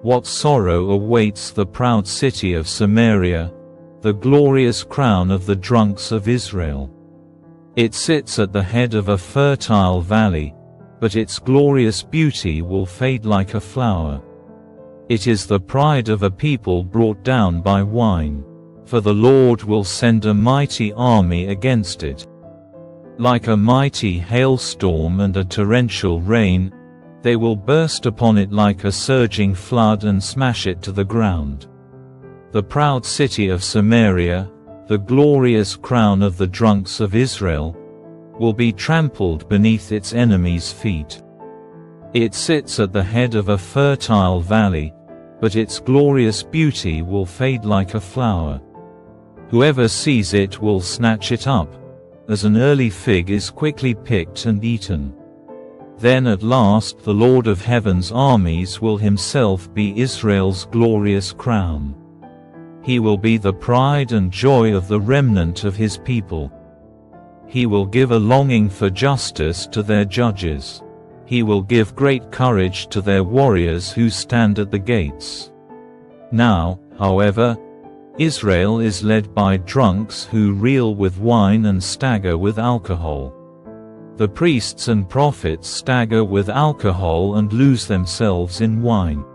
What sorrow awaits the proud city of Samaria, the glorious crown of the drunks of Israel. It sits at the head of a fertile valley, but its glorious beauty will fade like a flower. It is the pride of a people brought down by wine, for the Lord will send a mighty army against it. Like a mighty hailstorm and a torrential rain, they will burst upon it like a surging flood and smash it to the ground. The proud city of Samaria, the glorious crown of the drunks of Israel, will be trampled beneath its enemies' feet. It sits at the head of a fertile valley, but its glorious beauty will fade like a flower. Whoever sees it will snatch it up, as an early fig is quickly picked and eaten. Then at last the Lord of heaven's armies will himself be Israel's glorious crown. He will be the pride and joy of the remnant of his people. He will give a longing for justice to their judges. He will give great courage to their warriors who stand at the gates. Now, however, Israel is led by drunks who reel with wine and stagger with alcohol. The priests and prophets stagger with alcohol and lose themselves in wine.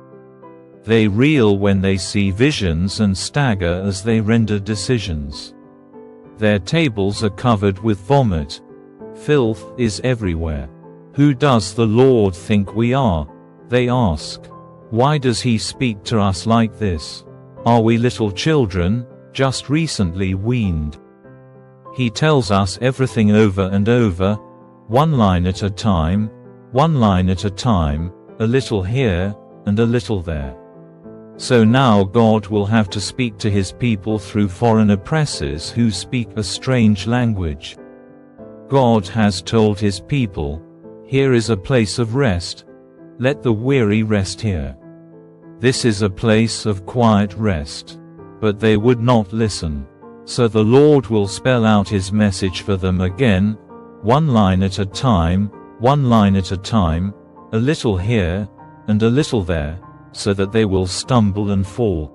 They reel when they see visions and stagger as they render decisions. Their tables are covered with vomit. Filth is everywhere. Who does the Lord think we are? They ask. Why does he speak to us like this? Are we little children, just recently weaned? He tells us everything over and over, one line at a time, one line at a time, a little here, and a little there. So now God will have to speak to his people through foreign oppressors who speak a strange language. God has told his people, "Here is a place of rest. Let the weary rest here." This is a place of quiet rest. But they would not listen. So the Lord will spell out his message for them again, one line at a time, one line at a time, a little here, and a little there, so that they will stumble and fall.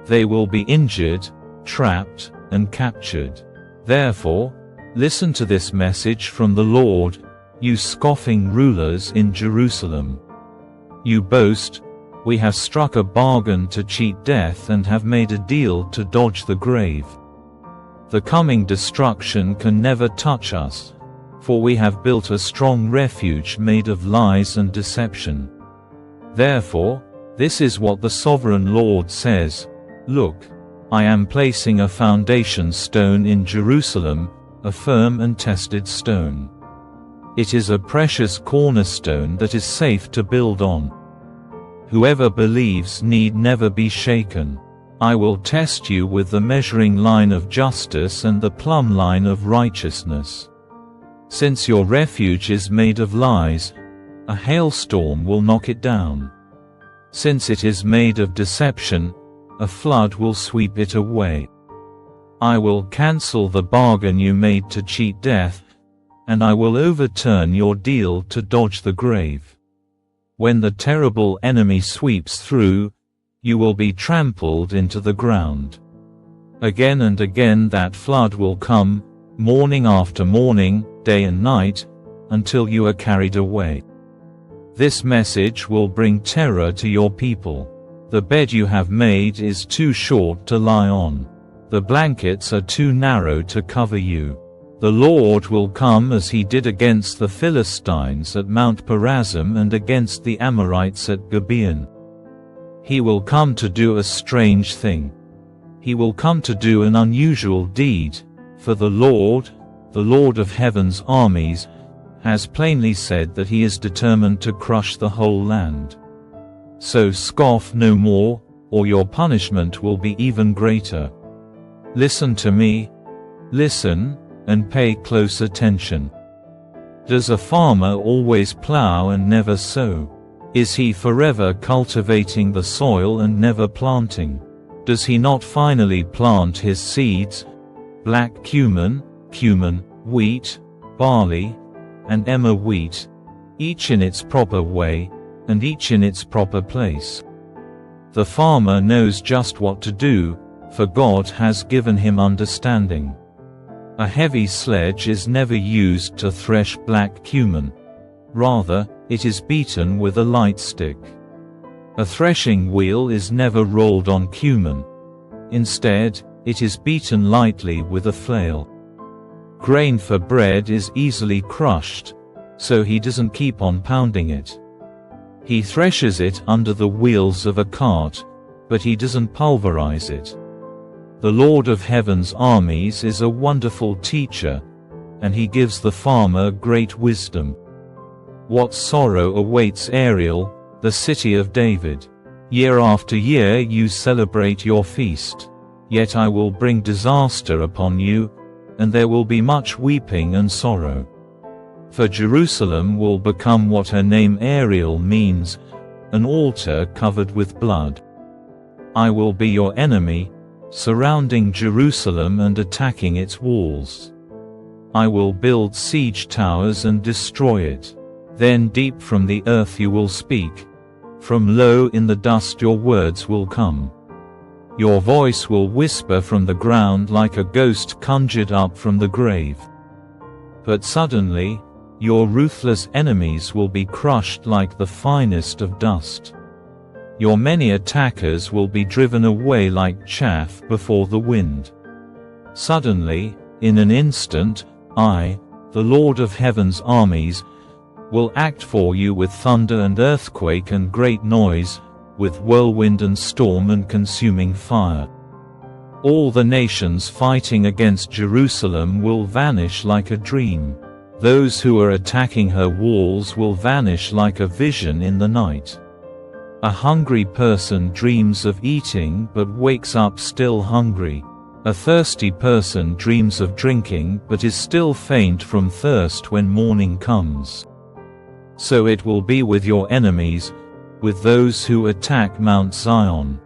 They will be injured, trapped, and captured. Therefore, listen to this message from the Lord, you scoffing rulers in Jerusalem. You boast, "We have struck a bargain to cheat death and have made a deal to dodge the grave. The coming destruction can never touch us, for we have built a strong refuge made of lies and deception." Therefore, this is what the sovereign Lord says, "Look, I am placing a foundation stone in Jerusalem, a firm and tested stone. It is a precious cornerstone that is safe to build on. Whoever believes need never be shaken. I will test you with the measuring line of justice and the plumb line of righteousness. Since your refuge is made of lies, a hailstorm will knock it down. Since it is made of deception, a flood will sweep it away. I will cancel the bargain you made to cheat death, and I will overturn your deal to dodge the grave. When the terrible enemy sweeps through, you will be trampled into the ground. Again and again that flood will come, morning after morning, day and night, until you are carried away. This message will bring terror to your people. The bed you have made is too short to lie on. The blankets are too narrow to cover you. The Lord will come as he did against the Philistines at Mount Perazim and against the Amorites at Gibeon. He will come to do a strange thing. He will come to do an unusual deed, for the Lord of heaven's armies, has plainly said that he is determined to crush the whole land. So scoff no more, or your punishment will be even greater. Listen to me. Listen, and pay close attention. Does a farmer always plow and never sow? Is he forever cultivating the soil and never planting? Does he not finally plant his seeds, black cumin, wheat, barley, and emmer wheat, each in its proper way, and each in its proper place? The farmer knows just what to do, for God has given him understanding. A heavy sledge is never used to thresh black cumin. Rather, it is beaten with a light stick. A threshing wheel is never rolled on cumin. Instead, it is beaten lightly with a flail. Grain for bread is easily crushed, so he doesn't keep on pounding it. He threshes it under the wheels of a cart, but he doesn't pulverize it. The Lord of Heaven's armies is a wonderful teacher, and he gives the farmer great wisdom. What sorrow awaits Ariel, the city of David! Year after year you celebrate your feast. Yet I will bring disaster upon you, and there will be much weeping and sorrow. For Jerusalem will become what her name Ariel means, an altar covered with blood. I will be your enemy, surrounding Jerusalem and attacking its walls. I will build siege towers and destroy it. Then deep from the earth you will speak. From low in the dust your words will come. Your voice will whisper from the ground like a ghost conjured up from the grave. But suddenly, your ruthless enemies will be crushed like the finest of dust. Your many attackers will be driven away like chaff before the wind. Suddenly, in an instant, I, the Lord of Heaven's armies, will act for you with thunder and earthquake and great noise, with whirlwind and storm and consuming fire. All the nations fighting against Jerusalem will vanish like a dream. Those who are attacking her walls will vanish like a vision in the night. A hungry person dreams of eating but wakes up still hungry. A thirsty person dreams of drinking but is still faint from thirst when morning comes. So it will be with your enemies, with those who attack Mount Zion.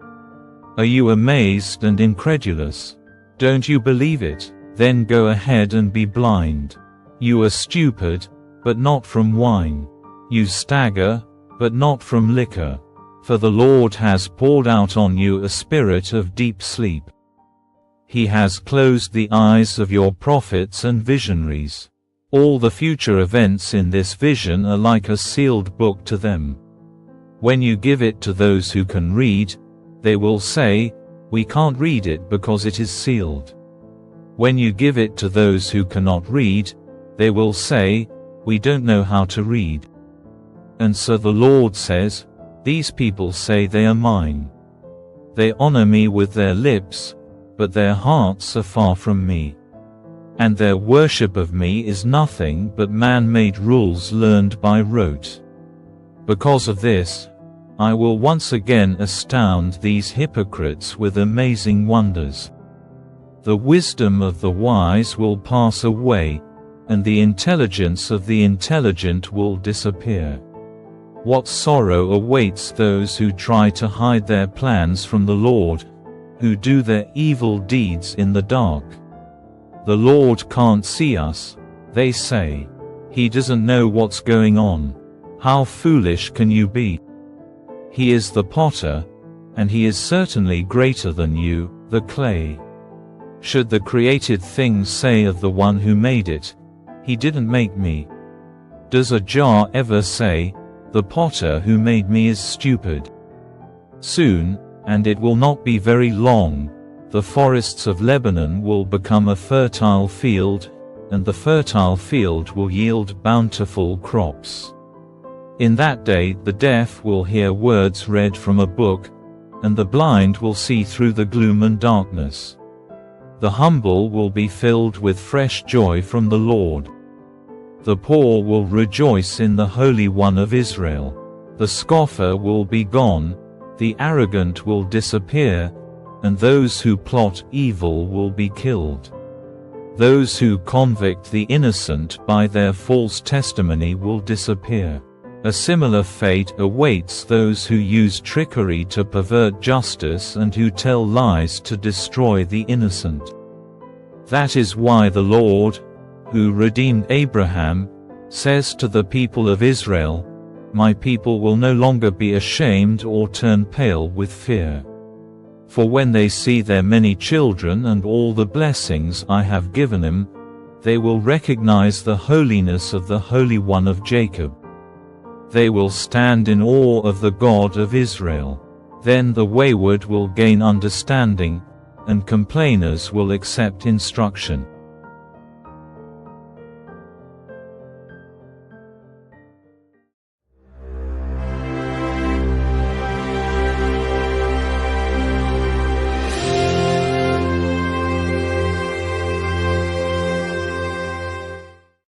Are you amazed and incredulous? Don't you believe it? Then go ahead and be blind. You are stupid, but not from wine. You stagger, but not from liquor. For the Lord has poured out on you a spirit of deep sleep. He has closed the eyes of your prophets and visionaries. All the future events in this vision are like a sealed book to them. When you give it to those who can read, they will say, "We can't read it because it is sealed." When you give it to those who cannot read, they will say, "We don't know how to read." And so the Lord says, "These people say they are mine. They honor me with their lips, but their hearts are far from me. And their worship of me is nothing but man-made rules learned by rote." Because of this, I will once again astound these hypocrites with amazing wonders. The wisdom of the wise will pass away, and the intelligence of the intelligent will disappear. What sorrow awaits those who try to hide their plans from the Lord, who do their evil deeds in the dark. The Lord can't see us, they say. He doesn't know what's going on. How foolish can you be? He is the potter, and he is certainly greater than you, the clay. Should the created thing say of the one who made it, "He didn't make me"? Does a jar ever say, "The potter who made me is stupid"? Soon, and it will not be very long, the forests of Lebanon will become a fertile field, and the fertile field will yield bountiful crops. In that day the deaf will hear words read from a book, and the blind will see through the gloom and darkness. The humble will be filled with fresh joy from the Lord. The poor will rejoice in the Holy One of Israel. The scoffer will be gone, the arrogant will disappear, and those who plot evil will be killed. Those who convict the innocent by their false testimony will disappear. A similar fate awaits those who use trickery to pervert justice and who tell lies to destroy the innocent. That is why the Lord, who redeemed Abraham, says to the people of Israel, My people will no longer be ashamed or turn pale with fear. For when they see their many children and all the blessings I have given them, they will recognize the holiness of the Holy One of Jacob. They will stand in awe of the God of Israel. Then the wayward will gain understanding, and complainers will accept instruction.